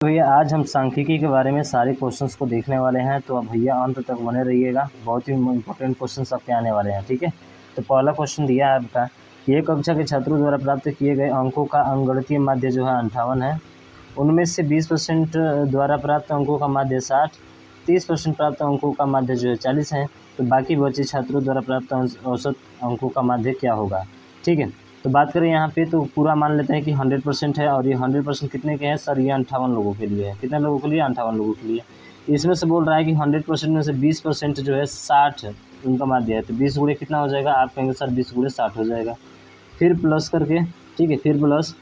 तो भैया आज हम सांख्यिकी के बारे में सारे क्वेश्चंस को देखने वाले हैं, तो अब भैया अंत तक बने रहिएगा, बहुत ही इंपॉर्टेंट क्वेश्चंस आपके आने वाले हैं। ठीक है, तो पहला क्वेश्चन दिया है आपका कि एक कक्षा के छात्रों द्वारा प्राप्त किए गए अंकों का अंकगणितीय माध्य जो है 58 है, उनमें से 20% द्वारा प्राप्त अंकों का माध्य 60, 30% प्राप्त अंकों का माध्य जो है 40 है, तो बाकी बचे छात्रों द्वारा प्राप्त औसत अंकों का माध्य क्या होगा। ठीक है, तो बात करें यहाँ पे तो पूरा मान लेते हैं कि 100% है, और ये 100% कितने के हैं सर, ये 58 लोगों के लिए है। कितने लोगों के लिए, 58 लोगों के लिए। इसमें से बोल रहा है कि 100% में से 20% जो है 60 उनका माध्य है, तो 20 गुणे कितना हो जाएगा, आप कहेंगे सर 20 गुणे 60 हो जाएगा। फिर प्लस करके, ठीक है, फिर प्लस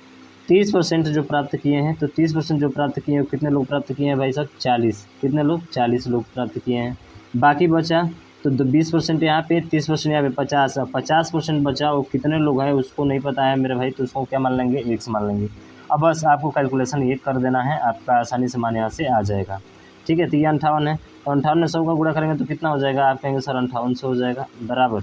30% जो प्राप्त किए हैं, तो 30% जो प्राप्त किए हैं कितने लोग प्राप्त किए हैं भाई साहब, 40। कितने लोग, 40 लोग प्राप्त किए हैं। बाकी बचा तो 20% यहाँ पे, 30% यहाँ पे, 50। अब 50% बचा, वो कितने लोग हैं उसको नहीं पता है मेरे भाई, तो उसको क्या मान लेंगे, x मान लेंगे। अब बस आपको कैलकुलेशन ये कर देना है, आपका आसानी से मान यहाँ से आ जाएगा। ठीक है, तो ये 58 है, तो 58 में 100 का गुणा करेंगे तो कितना हो जाएगा, आप कहेंगे सर 58 से हो जाएगा, बराबर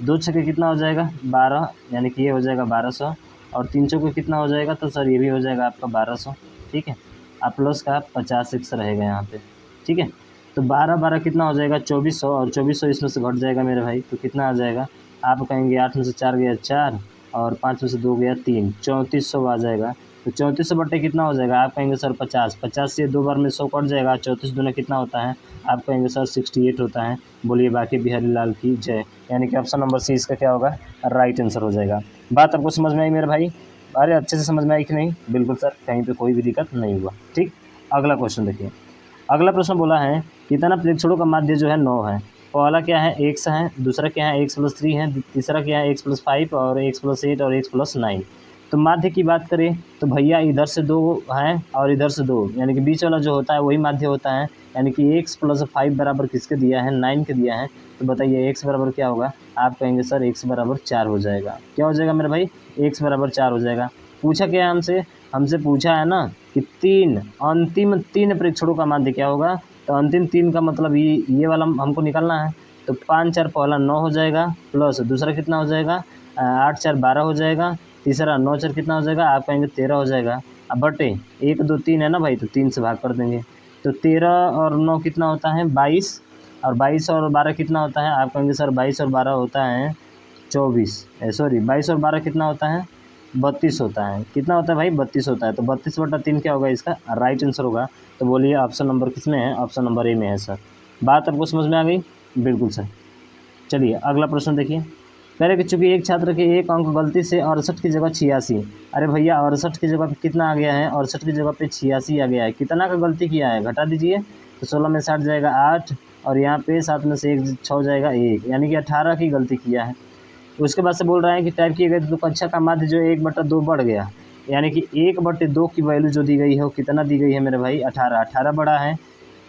2 छक्के कितना हो जाएगा 12, यानी कि ये हो जाएगा 1200, और 3 चौके कितना हो जाएगा, तो सर ये भी हो जाएगा आपका 1200। ठीक है, आप प्लस का 50 x रहेगा यहाँ पे। ठीक है, तो 12 कितना हो जाएगा 2400, और 2400 इसमें से घट जाएगा मेरे भाई, तो कितना आ जाएगा, आप कहेंगे 8 में से 4 गया 4, और 5 में से 2 गया 3, 3400 आ जाएगा। तो 3400 बटे कितना हो जाएगा, आप कहेंगे सर 50, 50 से 2 बार में 100 कट जाएगा, 34 दूना कितना होता है, आप कहेंगे सर 68 होता है। बोलिए बाकी बिहारी लाल की जय, यानी कि ऑप्शन नंबर सी इसका क्या होगा, राइट आंसर हो जाएगा। बात आपको समझ में आई मेरे भाई, अरे अच्छे से समझ में आई कि नहीं, बिल्कुल सर, कहीं पे कोई भी दिक्कत नहीं हुआ। ठीक, अगला क्वेश्चन देखिए। अगला प्रश्न बोला है कितना प्रेक्षणों का माध्य जो है 9 है। पहला क्या है, x है, दूसरा क्या है x+3 है, तीसरा क्या है x+5, और x+8 और x+9। तो माध्य की बात करें तो भैया इधर से 2 हैं और इधर से 2, यानी कि बीच वाला जो होता है वही माध्य होता है, यानी कि x+5 बराबर किसके दिया है, 9 के दिया है। तो बताइए x बराबर क्या होगा, आप कहेंगे सर x बराबर 4 हो जाएगा। क्या हो जाएगा मेरे भाई, x बराबर 4 हो जाएगा। पूछा क्या है हमसे, हमसे पूछा है ना कि अंतिम तीन प्रेक्षणों का माध्य क्या होगा, तो अंतिम 3 का मतलब ये वाला हमको निकालना है। तो 5 4 पहला 9 हो जाएगा, प्लस दूसरा कितना हो जाएगा 8 4 12 हो जाएगा, तीसरा 9 4 कितना हो जाएगा, आप कहेंगे 13 हो जाएगा। अब बटे 1 2 3 है ना भाई, तो 3 से भाग कर देंगे, तो 13 और 9 कितना होता है 22, और 22 और 12 कितना होता है, आप कहेंगे सर 22 और 12 होता है 24, सॉरी 22 और 12 कितना होता है 32 होता है। कितना होता है भाई 32 होता है, तो 32/3 क्या होगा, इसका राइट आंसर होगा। तो बोलिए ऑप्शन नंबर किस में है, ऑप्शन नंबर ए में है सर। बात आपको समझ में आ गई, बिल्कुल सर। चलिए अगला प्रश्न देखिए। कह रहे कि चूंकि एक छात्र के एक अंक गलती से 68 की जगह 86, अरे भैया 68 की जगह पे कितना आ गया है, 68 की जगह पे 86 आ गया है, कितना का गलती किया है घटा दीजिए, तो 16 में 60 जाएगा 8, और यहाँ पे 7 में से 1 6 जाएगा 1, यानी कि 18 की गलती किया है। उसके बाद से बोल रहा है कि टाइप किए गए तो कक्षा का माध्य जो 1/2 बढ़ गया, यानी कि 1/2 की वैल्यू जो दी गई है वो कितना दी गई है मेरे भाई 18, 18 बड़ा है,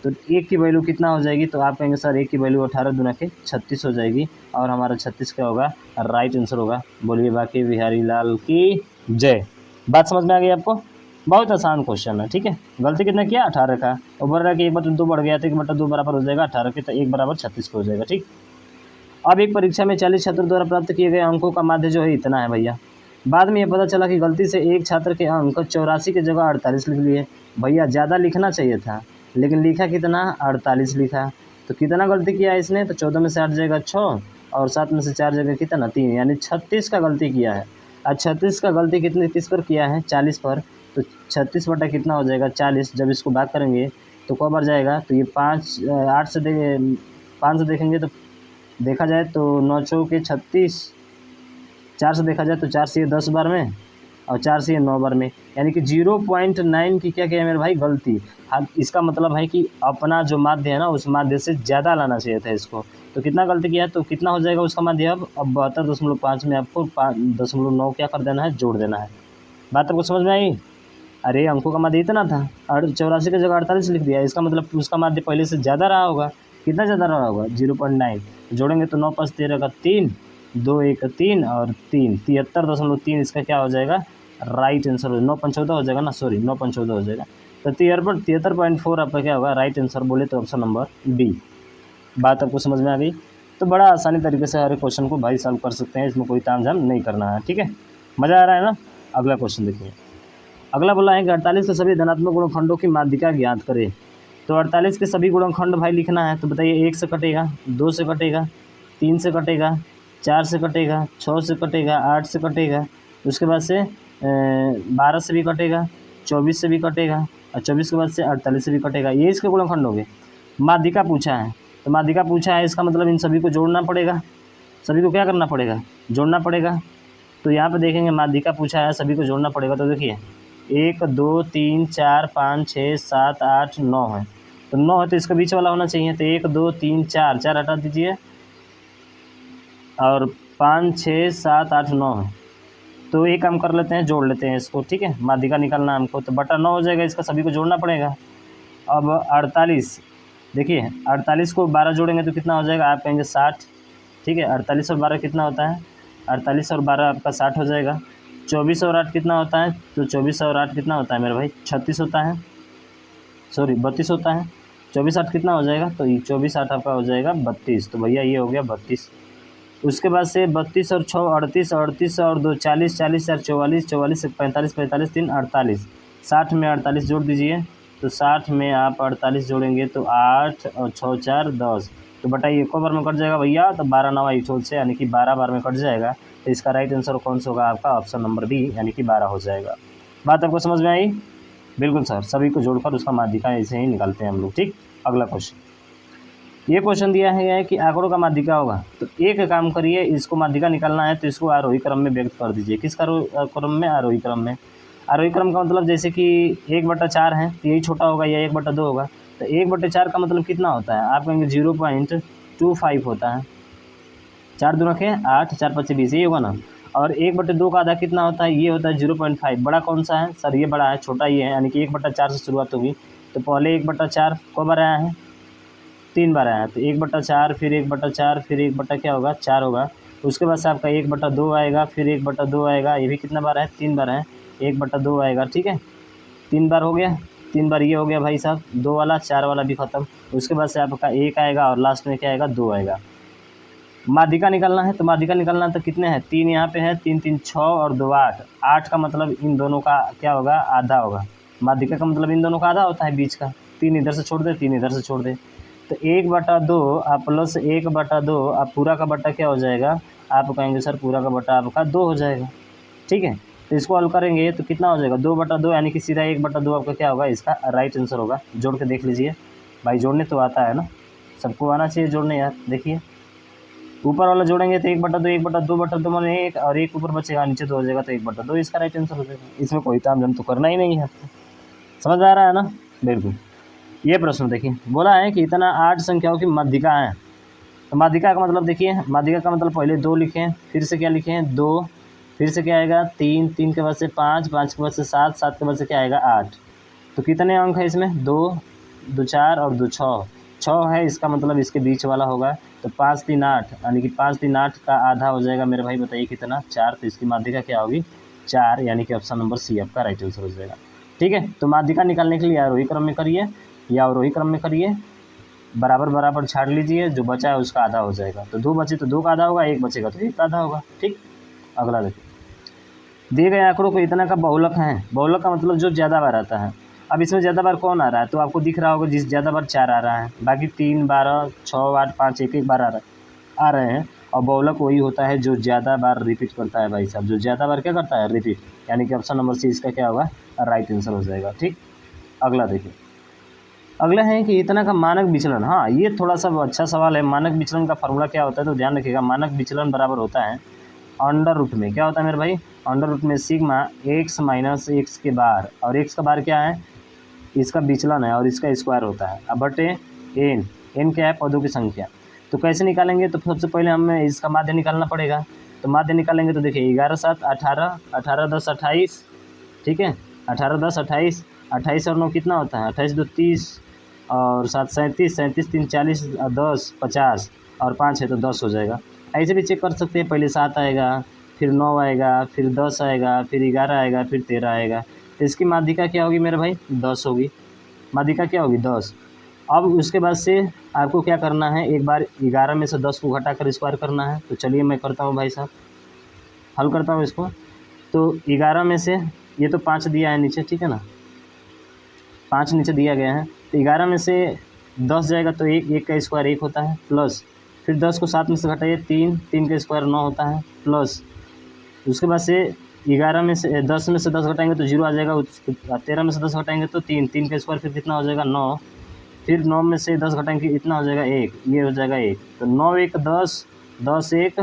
तो 1 की वैल्यू कितना हो जाएगी, तो आप कहेंगे सर 1 की वैल्यू 18 दूना के 36 हो जाएगी, और हमारा 36 क्या होगा, राइट आंसर होगा। बोलिए बाकी बिहारी लाल की जय। बात समझ में आ गई आपको, बहुत आसान क्वेश्चन है। ठीक है, गलती कितना किया 18 का, और बोल रहा है कि 1/2 बढ़ गया, तो 1/2 बराबर हो जाएगा 18 के, तो 1 बराबर 36 हो जाएगा। ठीक, अब एक परीक्षा में 40 छात्रों द्वारा प्राप्त किए गए अंकों का माध्य जो है इतना है भैया। बाद में ये पता चला कि गलती से एक छात्र के अंक 84 की जगह 48 लिख लिए। भैया ज़्यादा लिखना चाहिए था, लेकिन लिखा कितना 48 लिखा। तो कितना गलती किया इसने, तो 14 में से 8 जाएगा 6, और 7 में से 4 जाएगा कितना 3, यानी 36 का गलती किया है। आज 36 का गलती कितने किस पर किया है, 40 पर। तो 36 बटा कितना हो जाएगा 40, जब इसको भाग करेंगे तो कब बढ़ जाएगा, तो ये 5 से 5 से देखेंगे तो देखा जाए तो 9 चौके 36, 4 से देखा जाए तो 4 से ये 10 बार में, और 4 से ये 9 बार में, यानी कि 0.9 की क्या किया मेरे भाई गलती। हाँ, इसका मतलब है कि अपना जो माध्य है ना उस माध्य से ज़्यादा लाना चाहिए था इसको। तो कितना गलती किया है, तो कितना हो जाएगा उसका माध्य, अब 72.5 में आपको 5.9 क्या कर देना है, जोड़ देना है। बात आपको समझ में आई, अरे अंकों का माध्य इतना था और 84 की जगह 48 लिख दिया, इसका मतलब उसका माध्य पहले से ज़्यादा रहा होगा। कितना ज़्यादा रहा होगा 0.9, जोड़ेंगे तो 9 5 13 का 3, 2 1 3 और 3 73.3 इसका क्या हो जाएगा, राइट आंसर हो 9 5 14 हो जाएगा ना, सॉरी 9 5 14 हो जाएगा। तो 73.4 आपका क्या होगा, राइट आंसर बोले तो ऑप्शन नंबर डी। बात आपको समझ में आ गई, तो बड़ा आसानी तरीके से हर एक क्वेश्चन को भाई सॉल्व कर सकते हैं, इसमें कोई तामझाम नहीं करना है। ठीक है, मज़ा आ रहा है ना। अगला क्वेश्चन देखिए। अगला बोला है कि 48 के सभी धनात्मक गुणनखंडों की माध्यिका ज्ञात करें। तो 48 के सभी गुणनखंड भाई लिखना है, तो बताइए 1 से कटेगा, 2 से कटेगा, 3 से कटेगा, 4 से कटेगा, 6 से कटेगा, 8 से कटेगा, उसके बाद से 12 से भी कटेगा, 24 से भी कटेगा, और 24 के बाद से 48 से भी कटेगा। ये इसके गुणनखंड हो गए। माध्यिका पूछा है, तो माध्यिका पूछा है, इसका मतलब इन सभी को जोड़ना पड़ेगा। सभी को क्या करना पड़ेगा? जोड़ना पड़ेगा। तो यहाँ पे देखेंगे माध्यिका पूछा है, सभी को जोड़ना पड़ेगा। तो देखिए 1 2 3 4 5 6 7 8 9 है, तो 9 है तो इसका बीच वाला होना चाहिए। तो 1 2 3 4, 4 हटा दीजिए, और 5 6 7 8 9 है। तो एक काम कर लेते हैं, जोड़ लेते हैं इसको, ठीक है। माध्यिका निकालना है हमको, तो बटा 9 हो जाएगा, इसका सभी को जोड़ना पड़ेगा। अब 48, देखिए 48 को 12 जोड़ेंगे तो कितना हो जाएगा? आप कहेंगे 60, ठीक है। 48 और 12 कितना होता है? 48 और 12 आपका 60 हो जाएगा। 24 और 8 कितना होता है? तो 24 और 8 कितना होता है मेरे भाई? 36 होता है, सॉरी 32 होता है। 24 8 कितना हो जाएगा? तो 24 8 आपका हो जाएगा 32। तो भैया ये हो गया 32। उसके बाद से 32 और 6 38, 38 और 2 40, 40 4 44, 44 से 45, 45 3 48, 60 में 48 जोड़ दीजिए। तो 60 में आप 48 जोड़ेंगे तो 8 और 6 4 10, तो बताइए एक बार में कट जाएगा भैया, तो 12 9 1 से, यानी कि 12 बार में कट जाएगा। तो इसका राइट आंसर कौन सा होगा? आपका ऑप्शन नंबर बी, यानी कि 12 हो जाएगा। बात आपको समझ में आई? बिल्कुल सर, सभी को जोड़कर उसका माध्यिका ऐसे ही निकालते हैं हम लोग, ठीक। अगला क्वेश्चन, ये क्वेश्चन दिया है कि आंकड़ों का माध्यिका होगा। तो एक काम करिए, इसको माध्यिका निकालना है तो इसको आरोही क्रम में व्यक्त कर दीजिए। किस क्रम में? आरोही क्रम में। आरोही क्रम का मतलब जैसे कि 1/4 है तो यही छोटा होगा, या 1/2 होगा। तो 1/4 का मतलब कितना होता है? आप कहेंगे 0.25 होता है। 4 दूना के 8, 4 5 20, ये होगा ना। और 1/2 का आधा कितना होता है? ये होता है 0.5। बड़ा कौन सा है सर? ये बड़ा है, छोटा ये है, यानी कि 1/4 से शुरुआत होगी। तो पहले 1/4 को बार आया है? 3 बार आया है। तो 1/4, फिर 1/4, फिर 1 क्या होगा? 4 होगा। उसके बाद से आपका 1/2 आएगा, फिर 1/2 आएगा। ये भी कितना बार है? 3 बार है। 1/2 आएगा, ठीक है। 3 बार हो गया, 3 बार ये हो गया भाई साहब, 2 वाला, 4 वाला भी खत्म। उसके बाद से आपका 1 आएगा, और लास्ट में क्या आएगा? 2 आएगा। माध्यिका निकालना है, तो माध्यिका निकालना है तो कितने हैं? 3 यहाँ पे है, 3 3 6 और 2 8। 8 का मतलब इन दोनों का क्या होगा? आधा होगा। माध्यिका का मतलब इन दोनों का आधा होता है, बीच का। 3 इधर से छोड़ दे, 3 इधर से छोड़ दे। तो 1/2 आप प्लस 1/2, आप पूरा का बट्टा क्या हो जाएगा? आप कहेंगे सर पूरा का बट्टा आपका 2 हो जाएगा, ठीक है। तो इसको हल करेंगे तो कितना हो जाएगा? 2/2, यानी कि सीधा 1/2 आपका क्या होगा? इसका राइट आंसर होगा। जोड़ के देख लीजिए भाई, जोड़ने तो आता है ना, सबको आना चाहिए जोड़ने यार। देखिए ऊपर वाला जोड़ेंगे तो 1/2, 1/2 माने 1, और 1 ऊपर बचेगा, नीचे 2 हो जाएगा, तो 1/2 इसका राइट आंसर हो जाएगा। इसमें कोई तामझाम तो करना ही नहीं है आपको। समझ आ रहा है ना? बिल्कुल। ये प्रश्न देखिए, बोला है कि इतना 8 संख्याओं की माध्यिका है। तो माध्यिका का मतलब देखिए, माध्यिका का मतलब पहले 2 लिखें, फिर से क्या लिखें? 2, फिर से क्या आएगा? 3, 3 के बाद से 5, 5 के बाद से 7, 7 के बाद से क्या आएगा? 8। तो कितने अंक है इसमें? 2 2 4 और 2 6, 6 है, इसका मतलब इसके बीच वाला होगा। तो 5 3 8, यानी कि 5 3 8 का आधा हो जाएगा मेरे भाई, बताइए कितना? 4। तो इसकी माध्यिका क्या होगी? 4, यानी कि ऑप्शन नंबर सी आपका राइट आंसर हो जाएगा, ठीक है। तो माध्यिका निकालने के लिए आरोही क्रम में करिए या अवरोही क्रम में करिए, बराबर बराबर छाड़ लीजिए, जो बचा है उसका आधा हो जाएगा। तो 2 बचे तो 2 का आधा होगा, 1 बचेगा तो 1 का आधा होगा, ठीक। अगला देखिए, दिए गए आंकड़ों को इतना का बहुलक है। बहुलक का मतलब जो ज़्यादा बार आता है। अब इसमें ज़्यादा बार कौन आ रहा है? तो आपको दिख रहा होगा जिस ज़्यादा बार 4 आ रहा है, बाकी 3 12 6 8 5 1 1 बार आ रहे हैं। और बहुलक वही होता है जो ज़्यादा बार रिपीट करता है भाई साहब, जो ज़्यादा बार क्या करता है? रिपीट, यानी कि ऑप्शन नंबर सी इसका क्या होगा? राइट आंसर हो जाएगा, ठीक। अगला देखिए, अगला है कि इतना का मानक विचलन। हाँ, ये थोड़ा सा अच्छा सवाल है। मानक विचलन का फार्मूला क्या होता है? तो ध्यान रखिएगा, मानक विचलन बराबर होता है अंडर रूट में, क्या होता है मेरे भाई? अंडर रूट में सिग्मा x माइनस एक्स के बार, और x का बार क्या है? इसका विचलन है, और इसका स्क्वायर होता है। अब बटे n क्या है? पदों की संख्या। तो कैसे निकालेंगे? तो सबसे पहले हमें इसका माध्य निकालना पड़ेगा। तो माध्य निकालेंगे तो देखिए 11 7 18, 18 10 28, ठीक है। 18 10 28, 28 और 9 कितना होता है? 28 2 30, और 7 37, 37 3 40, 10 50, और 5 है तो 10 हो जाएगा। ऐसे भी चेक कर सकते हैं, पहले 7 आएगा, फिर 9 आएगा, फिर 10 आएगा, फिर 11 आएगा, फिर 13 आएगा। तो इसकी माध्यिका क्या होगी मेरे भाई? 10 होगी। माध्यिका क्या होगी? 10। अब उसके बाद से आपको क्या करना है? एक बार 11 में से 10 को घटाकर स्क्वायर करना है। तो चलिए मैं करता हूँ भाई साहब, हल करता हूँ इसको। तो 11 में से ये तो 5 दिया है नीचे, ठीक है ना, 5 नीचे दिया गया है। तो 11 में से 10 जाएगा तो 1 का स्क्वायर 1 होता है, प्लस फिर 10 को 7 में से घटाइए 3 का स्क्वायर 9 होता है, प्लस उसके बाद से 11 में से 10 में से 10 घटाएंगे तो 0 आ जाएगा, 13 में से 10 घटाएंगे तो 3 का स्क्वायर फिर कितना हो जाएगा 9, फिर 9 में से 10 घटाएंगे इतना हो जाएगा 1, ये हो जाएगा 1। तो 9 1 10, 10 1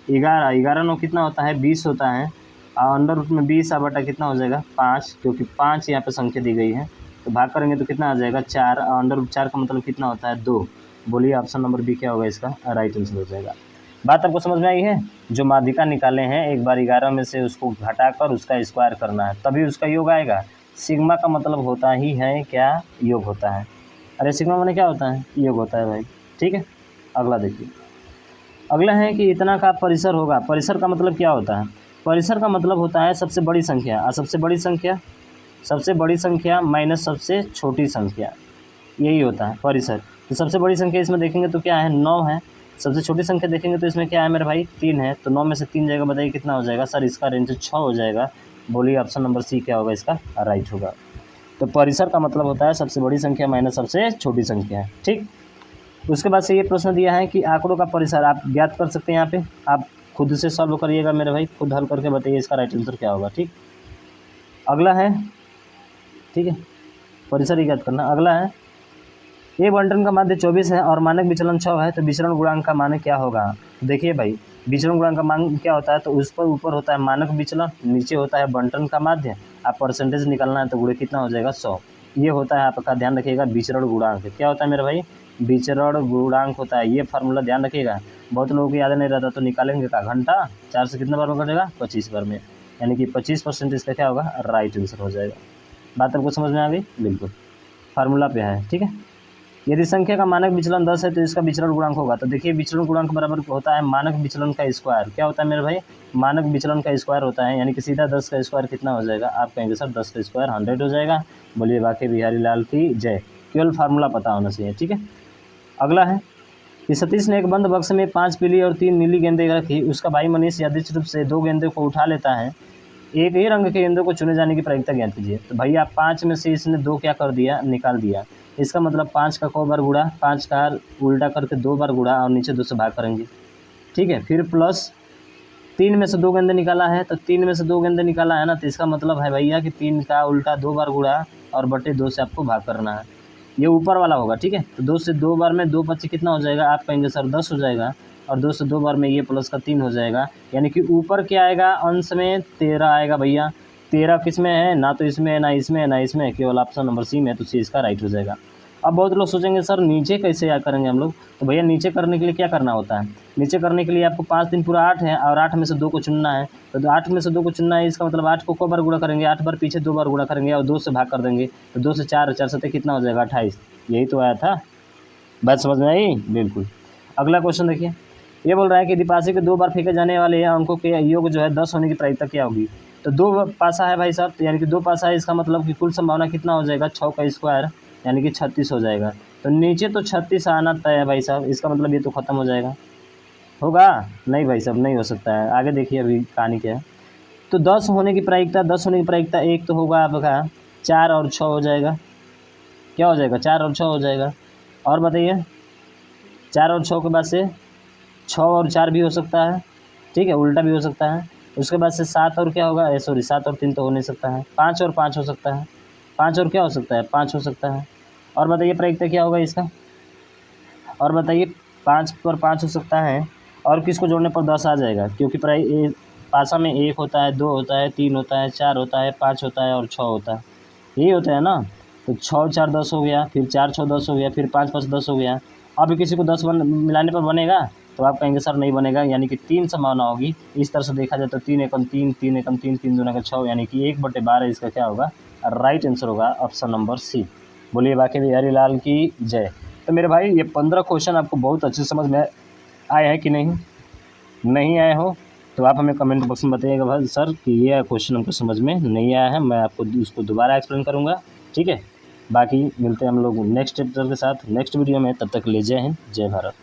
11, 11 9 कितना होता है 20 होता है, और अंडर रूट में 20 बटा कितना हो जाएगा 5, क्योंकि 5 यहाँ पे संख्या दी गई है, तो भाग करेंगे तो कितना आ जाएगा 4, और अंडर रूट 4 का मतलब कितना होता है 2। बोलिए ऑप्शन नंबर बी क्या होगा इसका राइट आंसर हो जाएगा। बात आपको समझ में आई है? जो माध्यिका निकाले हैं एक बार 11 में से उसको घटाकर उसका स्क्वायर करना है तभी उसका योग आएगा। सिग्मा का मतलब होता ही है क्या, योग होता है। अरे सिग्मा माने क्या होता है, योग होता है भाई, ठीक है। अगला देखिए, अगला है कि इतना का परिसर होगा। परिसर का मतलब क्या होता है? परिसर का मतलब होता है सबसे बड़ी संख्या, और सबसे बड़ी संख्या माइनस सबसे छोटी संख्या, यही होता है परिसर। तो सबसे बड़ी संख्या इसमें देखेंगे तो क्या है 9 है, सबसे छोटी संख्या देखेंगे तो इसमें क्या है मेरे भाई 3 है, तो 9 में से 3 जाएगा, बताइए कितना हो जाएगा सर, इसका रेंज 6 हो जाएगा। बोलिए ऑप्शन नंबर सी क्या होगा इसका राइट होगा। तो परिसर का मतलब होता है सबसे बड़ी संख्या माइनस सबसे छोटी संख्या, ठीक। उसके बाद से ये प्रश्न दिया है कि आंकड़ों का परिसर आप ज्ञात कर सकते हैं, यहाँ पे आप खुद से सॉल्व करिएगा मेरे भाई, खुद हल करके बताइए इसका राइट आंसर क्या होगा, ठीक। अगला है, ठीक है, परिसर ही ज्ञात करना। अगला है एक बंटन का माध्य 24 है और मानक विचलन 6 है, तो विचरण गुणांक का मानक क्या होगा? देखिए भाई, विचरण गुणांक का मान क्या होता है, तो उस पर ऊपर होता है मानक विचलन, नीचे होता है बंटन का माध्य, आप परसेंटेज निकालना है तो गुणे कितना हो जाएगा 100। ये होता है आपका, ध्यान रखिएगा, विचरण गुणांक क्या होता है मेरे भाई, विचरण गुणांक होता है। ये फार्मूला ध्यान रखिएगा, बहुत लोगों को याद नहीं रहता, तो निकालेंगे का घंटा 4 से कितने बार में कटेगा 25 बार में, यानी कि 25% इसका क्या होगा राइट आंसर हो जाएगा। बात आपको समझ में आ गई? बिल्कुल, फार्मूला पे है, ठीक है। यदि संख्या का मानक विचलन 10 है तो इसका विचरण गुणांक होगा, तो देखिए विचरण गुणांक बराबर होता है मानक विचलन का स्क्वायर। क्या होता है मेरे भाई, मानक विचलन का स्क्वायर होता है, यानी कि सीधा 10 का स्क्वायर कितना हो जाएगा, आप कहेंगे सर 10 का स्क्वायर 100 हो जाएगा। बोलिए वाकई बिहारी लाल की जय, केवल फार्मूला पता होना चाहिए, ठीक है। अगला है कि सतीश ने एक बंद बक्स में 5 पीली और 3 नीली गेंदें रखी, उसका भाई मनीष यादृच्छिक रूप से 2 गेंदों को उठा लेता है, एक ही रंग के गेंदों को चुने जाने की प्रायिकता ज्ञात कीजिए। तो भैया 5 में से इसने 2 क्या कर दिया, निकाल दिया, इसका मतलब 5 का को बार गुड़ा, 5 का उल्टा करके 2 बार गुड़ा और नीचे 2 से भाग करेंगे, ठीक है। फिर प्लस 3 में से 2 गेंदे निकाला है, तो 3 में से 2 गेंदे निकाला है ना, तो इसका मतलब है भैया कि 3 का उल्टा 2 बार गुड़ा और बटे 2 से आपको भाग करना है, ये ऊपर वाला होगा, ठीक है। तो 2 से 2 बार में 2 25 कितना हो जाएगा, आप कहेंगे सर 10 हो जाएगा, और 2 से 2 बार में ये प्लस का 3 हो जाएगा, यानी कि ऊपर क्या आएगा अंश में 13 आएगा भैया। 13 किस में है, ना तो इसमें है ना इसमें है ना इसमें, केवल ऑप्शन नंबर सी में, तो सी इसका राइट हो जाएगा। अब बहुत लोग सोचेंगे सर नीचे कैसे या करेंगे हम लोग, तो भैया नीचे करने के लिए क्या करना होता है, नीचे करने के लिए आपको 5 दिन पूरा 8 है और 8 में से 2 को चुनना है, तो 8 में से 2 को चुनना है, इसका मतलब 8 को बार गुणा करेंगे, 8 बार पीछे 2 बार गुणा करेंगे और 2 से भाग कर देंगे, तो 2 से 4 4 7 कितना हो जाएगा 28, यही तो आया था। बात समझ में आई? बिल्कुल। अगला क्वेश्चन देखिए, ये बोल रहा है कि दिपाशी के 2 बार फेंके जाने वाले अंकों के योग जो है 10 होने की प्रायिकता क्या होगी। तो 2 पासा है भाई साहब, यानी कि 2 पासा है, इसका मतलब कि कुल संभावना कितना हो जाएगा 6 का स्क्वायर, यानी कि 36 हो जाएगा। तो नीचे तो 36 आना तय है भाई साहब, इसका मतलब ये तो ख़त्म हो जाएगा, होगा नहीं भाई साहब, नहीं हो सकता है। आगे देखिए अभी कहानी क्या है। तो 10 होने की प्रायिकता एक तो होगा आपका 4 और 6 हो जाएगा, क्या हो जाएगा 4 और 6 हो जाएगा। और बताइए 4 और 6 के बाद से 6 और 4 भी हो सकता है, ठीक है, उल्टा भी हो सकता है। उसके बाद से 7 और क्या होगा, सॉरी 7 और 3 तो हो नहीं सकता है, 5 और 5 हो सकता है, 5 और क्या हो सकता है 5 हो सकता है। और बताइए प्रायिकता क्या होगा इसका, और बताइए 5 पर 5 हो सकता है, और किसको जोड़ने पर 10 आ जाएगा, क्योंकि पासा में 1 होता है, 2 होता है, 3 होता है, 4 होता है, 5 होता है और 6 होता है, यही होता है ना। तो 6 4 10 हो गया, फिर 4 6 10 हो गया, फिर 5 5 10 हो गया। अब किसी को 10 मिलाने पर बनेगा, तो आप कहेंगे सर नहीं बनेगा, यानी कि 3 संभावना होगी। इस तरह से देखा जाए तो 3 एकम 3, 3 एकम 3, 3 दूना का 6, यानी कि 1/12 इसका क्या होगा राइट आंसर होगा ऑप्शन नंबर सी। बोलिए बाकी बिहारी लाल की जय। तो मेरे भाई ये 15 क्वेश्चन आपको बहुत अच्छे समझ में आए हैं कि नहीं आए हो तो आप हमें कमेंट बॉक्स में बताइएगा भाई सर कि ये क्वेश्चन हमको समझ में नहीं आया है, मैं आपको उसको दोबारा एक्सप्लेन करूँगा, ठीक है। बाकी मिलते हैं हम लोग नेक्स्ट चैप्टर के साथ नेक्स्ट वीडियो में, तब तक ले जय हिंद जय भारत।